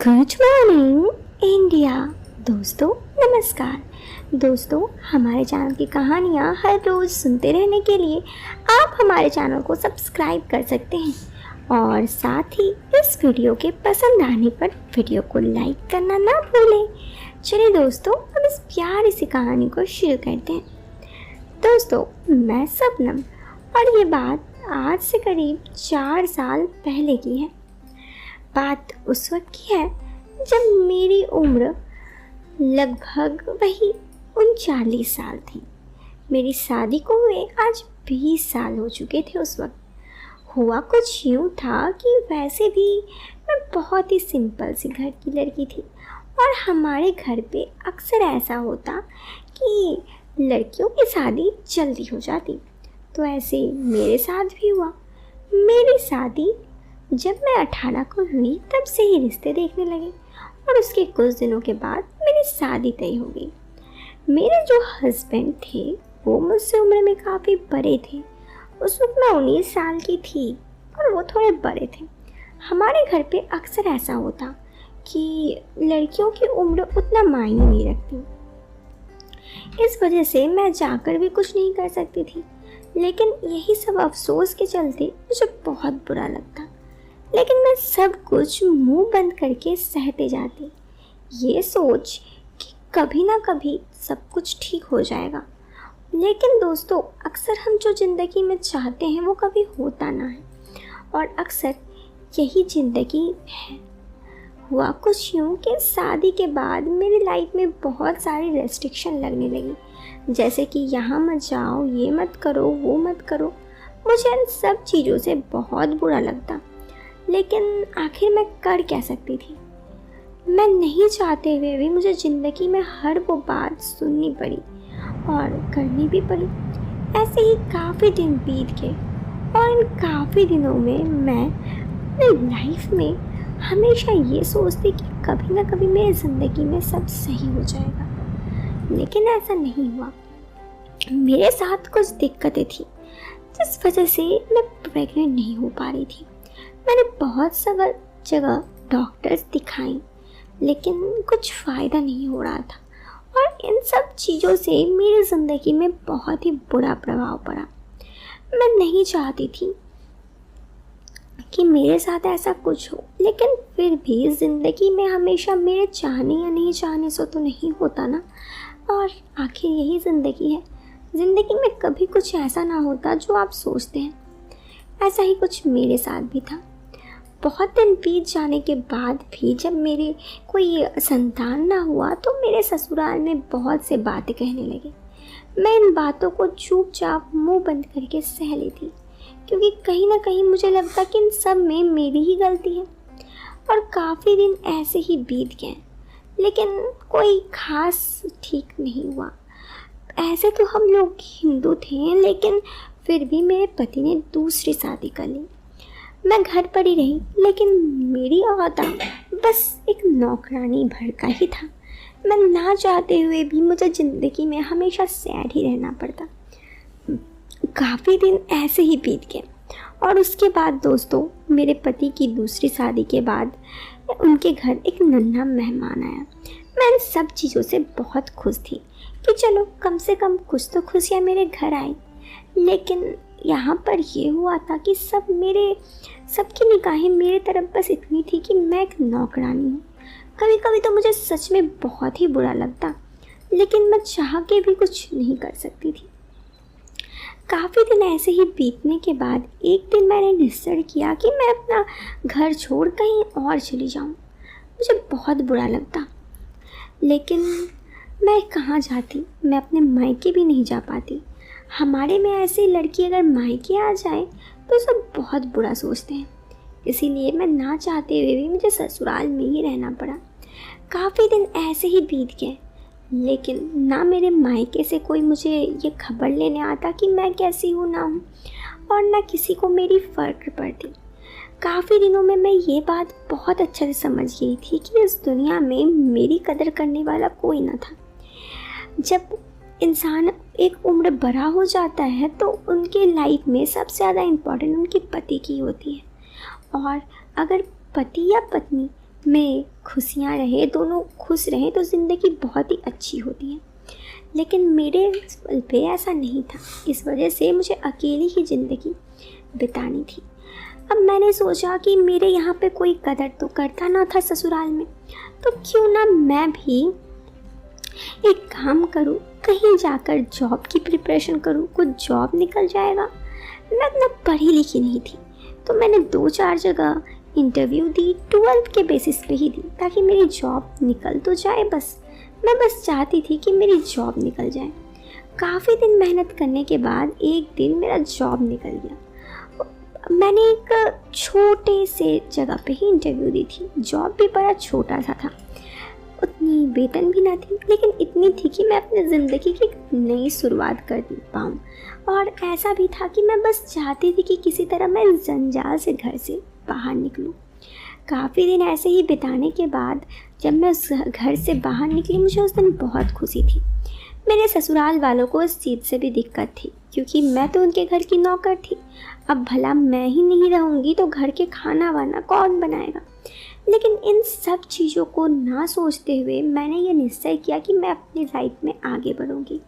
Good morning India. दोस्तों नमस्कार। दोस्तों हमारे चैनल की कहानियाँ हर रोज़ सुनते रहने के लिए आप हमारे चैनल को सब्सक्राइब कर सकते हैं और साथ ही इस वीडियो के पसंद आने पर वीडियो को लाइक करना ना भूलें। चलिए दोस्तों अब इस प्यारी सी कहानी को शुरू करते हैं। दोस्तों मैं शबनम और ये बात आज से करीब 4 साल पहले की है। बात उस वक्त की है जब मेरी उम्र लगभग वही 39 साल थी। मेरी शादी को हुए आज 20 साल हो चुके थे। उस वक्त हुआ कुछ यूँ था कि वैसे भी मैं बहुत ही सिंपल सी घर की लड़की थी और हमारे घर पे अक्सर ऐसा होता कि लड़कियों की शादी जल्दी हो जाती। तो ऐसे मेरे साथ भी हुआ। मेरी शादी जब मैं 18 को हुई तब से ही रिश्ते देखने लगे और उसके कुछ दिनों के बाद मेरी शादी तय हो गई। मेरे जो हस्बैंड थे वो मुझसे उम्र में काफ़ी बड़े थे। उस वक्त मैं 19 साल की थी और वो थोड़े बड़े थे। हमारे घर पे अक्सर ऐसा होता कि लड़कियों की उम्र उतना मायने नहीं रखती। इस वजह से मैं जाकर भी कुछ नहीं कर सकती थी। लेकिन यही सब अफसोस के चलते मुझे बहुत बुरा लगता। लेकिन मैं सब कुछ मुंह बंद करके सहते जाती, ये सोच कि कभी ना कभी सब कुछ ठीक हो जाएगा। लेकिन दोस्तों अक्सर हम जो ज़िंदगी में चाहते हैं वो कभी होता ना है और अक्सर यही ज़िंदगी है। हुआ कुछ यूँ कि शादी के बाद मेरी लाइफ में बहुत सारी रेस्ट्रिक्शन लगने लगी, जैसे कि यहाँ मत जाओ, ये मत करो, वो मत करो। मुझे इन सब चीज़ों से बहुत बुरा लगता। लेकिन आखिर मैं कर क्या सकती थी। मैं नहीं चाहते हुए भी मुझे ज़िंदगी में हर वो बात सुननी पड़ी और करनी भी पड़ी। ऐसे ही काफ़ी दिन बीत गए और इन काफ़ी दिनों में मैं अपनी लाइफ में हमेशा ये सोचती कि कभी ना कभी मेरी ज़िंदगी में सब सही हो जाएगा। लेकिन ऐसा नहीं हुआ। मेरे साथ कुछ दिक्कतें थी जिस वजह से मैं प्रेग्नेंट नहीं हो पा रही थी। मैंने बहुत सारी जगह डॉक्टर्स दिखाई लेकिन कुछ फ़ायदा नहीं हो रहा था और इन सब चीज़ों से मेरी ज़िंदगी में बहुत ही बुरा प्रभाव पड़ा। मैं नहीं चाहती थी कि मेरे साथ ऐसा कुछ हो, लेकिन फिर भी ज़िंदगी में हमेशा मेरे चाहने या नहीं चाहने से तो नहीं होता ना। और आखिर यही ज़िंदगी है। ज़िंदगी में कभी कुछ ऐसा ना होता जो आप सोचते हैं। ऐसा ही कुछ मेरे साथ भी था। बहुत दिन बीत जाने के बाद भी जब मेरे कोई संतान ना हुआ तो मेरे ससुराल में बहुत से बातें कहने लगे। मैं इन बातों को चुपचाप मुंह बंद करके सह लेती, क्योंकि कहीं ना कहीं मुझे लगता कि इन सब में मेरी ही गलती है। और काफ़ी दिन ऐसे ही बीत गए लेकिन कोई खास ठीक नहीं हुआ। ऐसे तो हम लोग हिंदू थे, लेकिन फिर भी मेरे पति ने दूसरी शादी कर ली। मैं घर पर ही रही, लेकिन मेरी औहदा बस एक नौकरानी भर का ही था। मैं ना चाहते हुए भी मुझे ज़िंदगी में हमेशा सैड ही रहना पड़ता। काफ़ी दिन ऐसे ही बीत गए और उसके बाद दोस्तों मेरे पति की दूसरी शादी के बाद उनके घर एक नन्हा मेहमान आया। मैं इन सब चीज़ों से बहुत खुश थी कि चलो कम से कम कुछ तो खुशियाँ मेरे घर आई। लेकिन यहाँ पर ये हुआ था कि सबकी निगाहें मेरी तरफ बस इतनी थी कि मैं एक नौकरानी हूँ। कभी कभी तो मुझे सच में बहुत ही बुरा लगता, लेकिन मैं चाह के भी कुछ नहीं कर सकती थी। काफ़ी दिन ऐसे ही बीतने के बाद एक दिन मैंने निश्चय किया कि मैं अपना घर छोड़ कहीं और चली जाऊँ। मुझे बहुत बुरा लगता, लेकिन मैं कहाँ जाती। मैं अपने मायके भी नहीं जा पाती। हमारे में ऐसी लड़की अगर मायके आ जाए तो सब बहुत बुरा सोचते हैं। इसीलिए मैं ना चाहते हुए भी मुझे ससुराल में ही रहना पड़ा। काफ़ी दिन ऐसे ही बीत गए, लेकिन ना मेरे मायके से कोई मुझे ये खबर लेने आता कि मैं कैसी हूँ ना हूँ, और ना किसी को मेरी फ़र्क पड़ती। काफ़ी दिनों में मैं ये बात बहुत अच्छे से समझ गई थी कि इस दुनिया में मेरी कदर करने वाला कोई ना था। जब इंसान एक उम्र बड़ा हो जाता है तो उनके लाइफ में सबसे ज़्यादा इम्पोर्टेंट उनके पति की होती है। और अगर पति या पत्नी में खुशियाँ रहे, दोनों खुश रहें तो ज़िंदगी बहुत ही अच्छी होती है। लेकिन मेरे पल पे ऐसा नहीं था। इस वजह से मुझे अकेली ही ज़िंदगी बितानी थी। अब मैंने सोचा कि मेरे यहाँ पे कोई कदर तो करता ना था ससुराल में, तो क्यों ना मैं भी एक काम करूँ, कहीं जाकर जॉब की प्रिपरेशन करूँ, कुछ जॉब निकल जाएगा। मैं इतना पढ़ी लिखी नहीं थी, तो मैंने 2-4 जगह इंटरव्यू दी, 12th के बेसिस पे ही दी, ताकि मेरी जॉब निकल तो जाए। मैं बस चाहती थी कि मेरी जॉब निकल जाए। काफ़ी दिन मेहनत करने के बाद एक दिन मेरा जॉब निकल गया। मैंने एक छोटे से जगह पे ही इंटरव्यू दी थी। जॉब भी बड़ा छोटा सा था, उतनी वेतन भी ना थी, लेकिन इतनी थी कि मैं अपनी ज़िंदगी की एक नई शुरुआत कर पाऊँ। और ऐसा भी था कि मैं बस चाहती थी कि किसी तरह मैं इस जंजाल से घर से बाहर निकलूँ। काफ़ी दिन ऐसे ही बिताने के बाद जब मैं उस घर से बाहर निकली, मुझे उस दिन बहुत खुशी थी। मेरे ससुराल वालों को इस चीज़ से भी दिक्कत थी, क्योंकि मैं तो उनके घर की नौकर थी। अब भला मैं ही नहीं रहूँगी तो घर के खाना वाना कौन बनाएगा। लेकिन इन सब चीज़ों को ना सोचते हुए मैंने ये निश्चय किया कि मैं अपनी लाइफ में आगे बढ़ूँगी।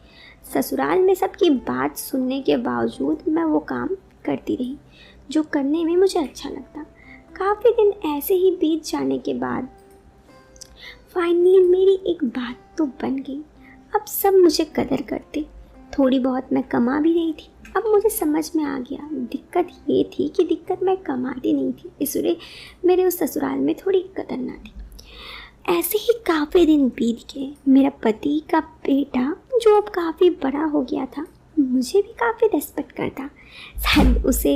ससुराल में सबकी बात सुनने के बावजूद मैं वो काम करती रही जो करने में मुझे अच्छा लगता। काफ़ी दिन ऐसे ही बीत जाने के बाद फाइनली मेरी एक बात तो बन गई। अब सब मुझे कदर करते, थोड़ी बहुत मैं कमा भी रही थी। अब मुझे समझ में आ गया, दिक्कत ये थी कि दिक्कत मैं कमाती नहीं थी, इसलिए मेरे उस ससुराल में थोड़ी कदर ना थी। ऐसे ही काफ़ी दिन बीत गए। मेरा पति का बेटा जो अब काफ़ी बड़ा हो गया था, मुझे भी काफ़ी रेस्पेक्ट करता। शायद उसे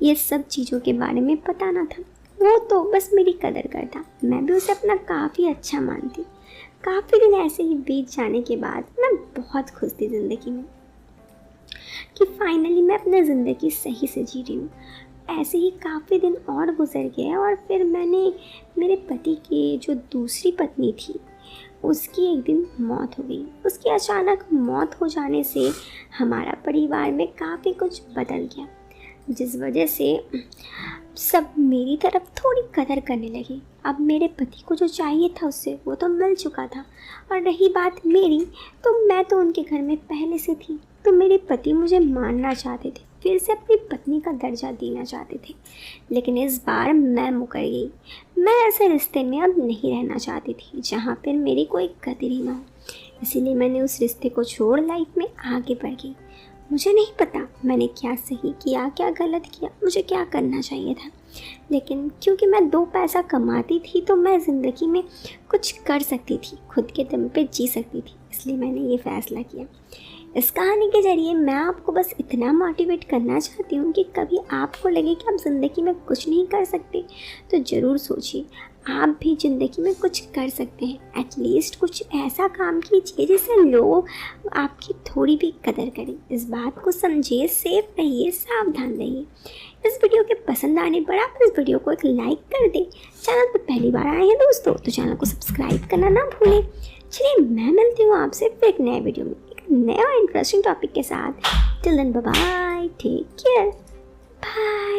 ये सब चीज़ों के बारे में पता ना था, वो तो बस मेरी कदर करता। मैं भी उसे अपना काफ़ी अच्छा मानती। काफ़ी दिन ऐसे ही बीत जाने के बाद मैं बहुत खुश थी ज़िंदगी में कि फाइनली मैं अपनी ज़िंदगी सही से जी रही हूँ। ऐसे ही काफ़ी दिन और गुजर गए और फिर मैंने मेरे पति की जो दूसरी पत्नी थी, उसकी एक दिन मौत हो गई। उसकी अचानक मौत हो जाने से हमारा परिवार में काफ़ी कुछ बदल गया, जिस वजह से सब मेरी तरफ थोड़ी कदर करने लगे। अब मेरे पति को जो चाहिए था उससे वो तो मिल चुका था, और रही बात मेरी, तो मैं तो उनके घर में पहले से थी, तो मेरे पति मुझे मानना चाहते थे, फिर से अपनी पत्नी का दर्जा देना चाहते थे। लेकिन इस बार मैं मुकर गई। मैं ऐसे रिश्ते में अब नहीं रहना चाहती थी जहाँ पर मेरी कोई कदर ही ना हो। इसीलिए मैंने उस रिश्ते को छोड़ लाइफ में आगे बढ़ गई। मुझे नहीं पता मैंने क्या सही किया, क्या गलत किया, मुझे क्या करना चाहिए था, लेकिन क्योंकि मैं 2 पैसा कमाती थी तो मैं ज़िंदगी में कुछ कर सकती थी, खुद के दम पे जी सकती थी, इसलिए मैंने ये फ़ैसला किया। इस कहानी के ज़रिए मैं आपको बस इतना मोटिवेट करना चाहती हूँ कि कभी आपको लगे कि आप ज़िंदगी में कुछ नहीं कर सकते, तो ज़रूर सोचिए आप भी ज़िंदगी में कुछ कर सकते हैं। एटलीस्ट कुछ ऐसा काम कीजिए जिससे लोग आपकी थोड़ी भी कदर करें। इस बात को समझिए, सेफ रहिए, सावधान रहिए। इस वीडियो के पसंद आने पर आप इस वीडियो को एक लाइक कर दें। चैनल पर पहली बार आए हैं दोस्तों तो चैनल को सब्सक्राइब करना ना भूलें। चलिए मैं मिलती हूँ आपसे फिर एक नए वीडियो में, एक नया इंटरेस्टिंग टॉपिक के साथ। Till then bye bye, take care, bye.